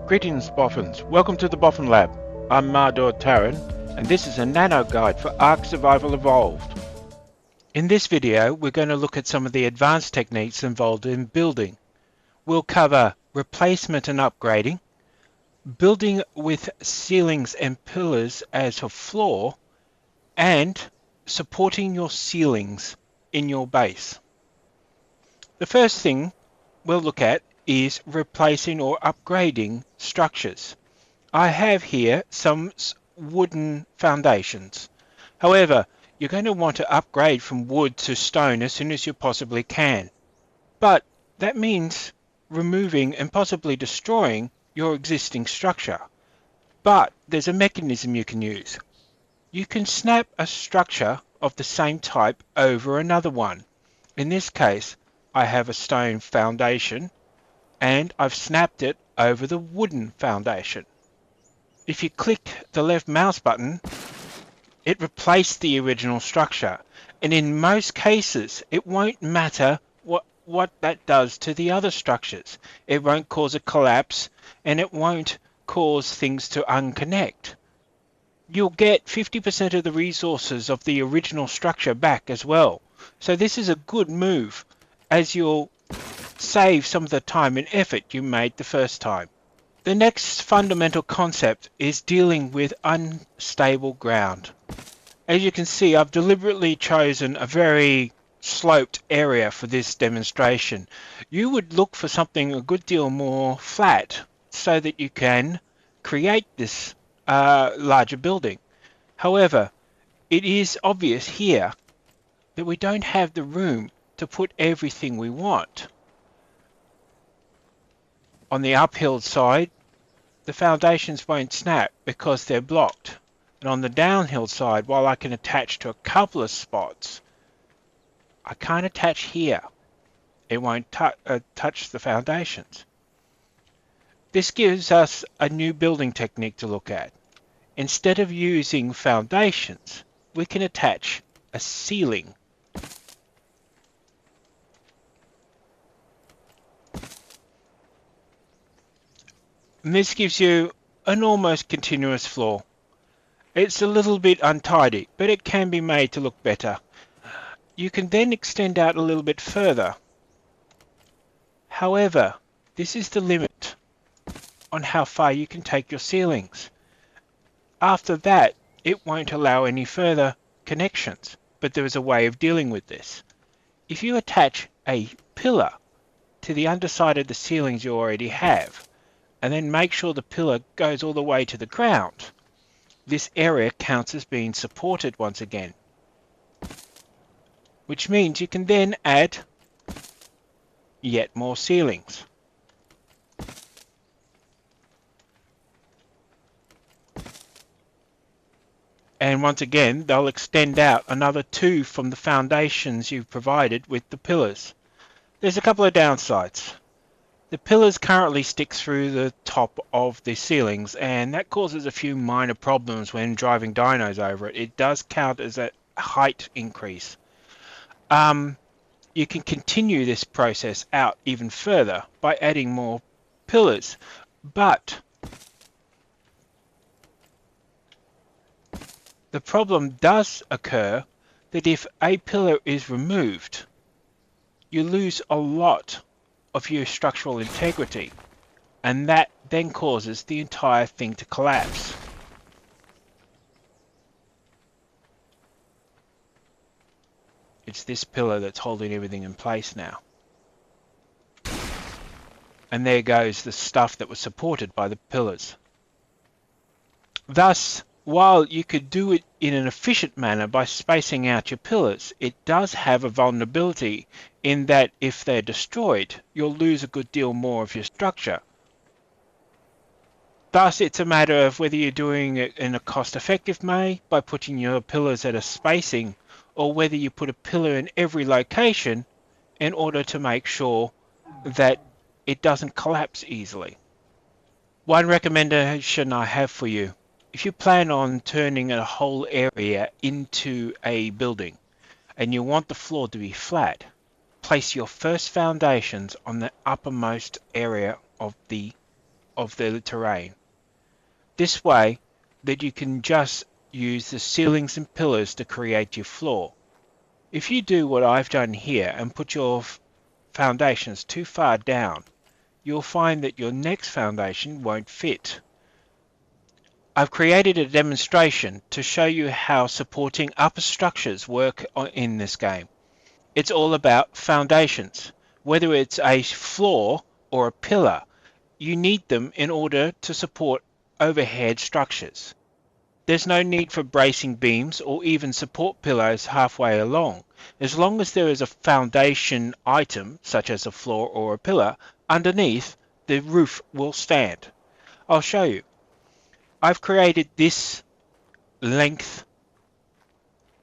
Greetings Boffins, welcome to the Boffin Lab. I'm Mardor Taran and this is a Nano-Guide for Ark Survival Evolved. In this video we're going to look at some of the advanced techniques involved in building. We'll cover replacement and upgrading, building with ceilings and pillars as a floor, and supporting your ceilings in your base. The first thing we'll look at is replacing or upgrading structures. I have here some wooden foundations. However, you're going to want to upgrade from wood to stone as soon as you possibly can. But that means removing and possibly destroying your existing structure. But there's a mechanism you can use. You can snap a structure of the same type over another one. In this case, I have a stone foundation and I've snapped it over the wooden foundation. If you click the left mouse button, it replaced the original structure, and in most cases it won't matter what that does to the other structures. It won't cause a collapse and it won't cause things to unconnect. You'll get 50% of the resources of the original structure back as well. So this is a good move, as you'll save some of the time and effort you made the first time. The next fundamental concept is dealing with unstable ground. As you can see, I've deliberately chosen a very sloped area for this demonstration. You would look for something a good deal more flat so that you can create this larger building. However, it is obvious here that we don't have the room to put everything we want. On the uphill side, the foundations won't snap because they're blocked. And on the downhill side, while I can attach to a couple of spots, I can't attach here. It won't touch the foundations. This gives us a new building technique to look at. Instead of using foundations, we can attach a ceiling. And this gives you an almost continuous floor. It's a little bit untidy, but it can be made to look better. You can then extend out a little bit further. However, this is the limit on how far you can take your ceilings. After that, it won't allow any further connections, but there is a way of dealing with this. If you attach a pillar to the underside of the ceilings you already have, and then make sure the pillar goes all the way to the ground, this area counts as being supported once again. Which means you can then add yet more ceilings. And once again, they'll extend out another 2 from the foundations you've provided with the pillars. There's a couple of downsides. The pillars currently stick through the top of the ceilings, and that causes a few minor problems when driving dynos over it. It does count as a height increase. You can continue this process out even further by adding more pillars, but the problem does occur that if a pillar is removed, you lose a lot of your structural integrity, and that then causes the entire thing to collapse. It's this pillar that's holding everything in place now. And there goes the stuff that was supported by the pillars. Thus, while you could do it in an efficient manner by spacing out your pillars, it does have a vulnerability in that if they're destroyed, you'll lose a good deal more of your structure. Thus, it's a matter of whether you're doing it in a cost-effective way by putting your pillars at a spacing, or whether you put a pillar in every location in order to make sure that it doesn't collapse easily. One recommendation I have for you: if you plan on turning a whole area into a building and you want the floor to be flat, place your first foundations on the uppermost area of the of the terrain. This way that you can just use the ceilings and pillars to create your floor. If you do what I've done here and put your foundations too far down, you'll find that your next foundation won't fit. I've created a demonstration to show you how supporting upper structures work in this game. It's all about foundations. Whether it's a floor or a pillar, you need them in order to support overhead structures. There's no need for bracing beams or even support pillars halfway along. As long as there is a foundation item, such as a floor or a pillar, underneath, the roof will stand. I'll show you. I've created this length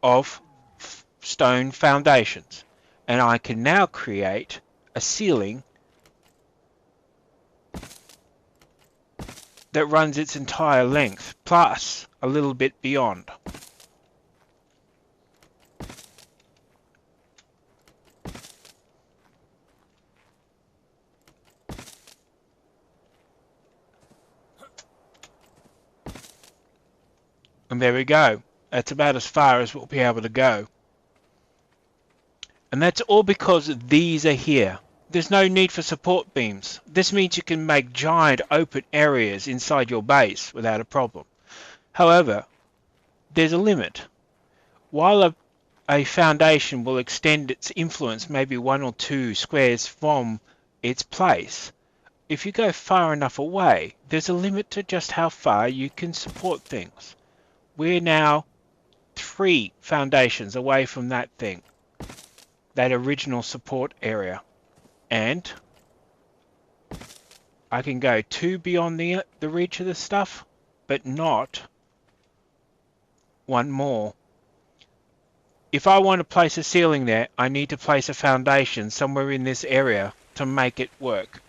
of stone foundations, and I can now create a ceiling that runs its entire length, plus a little bit beyond. And there we go. That's about as far as we'll be able to go. And that's all because these are here. There's no need for support beams. This means you can make giant open areas inside your base without a problem. However, there's a limit. While a foundation will extend its influence maybe 1 or 2 squares from its place, if you go far enough away, there's a limit to just how far you can support things. We're now 3 foundations away from that thing, that original support area, and I can go 2 beyond the reach of the stuff, but not 1 more. If I want to place a ceiling there, I need to place a foundation somewhere in this area to make it work.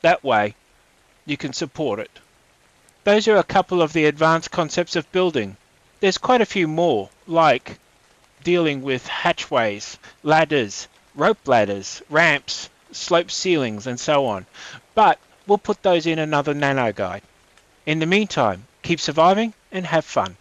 That way you can support it. Those are a couple of the advanced concepts of building. There's quite a few more, like dealing with hatchways, ladders, rope ladders, ramps, slope ceilings, and so on. But we'll put those in another Nano-Guide. In the meantime, keep surviving and have fun.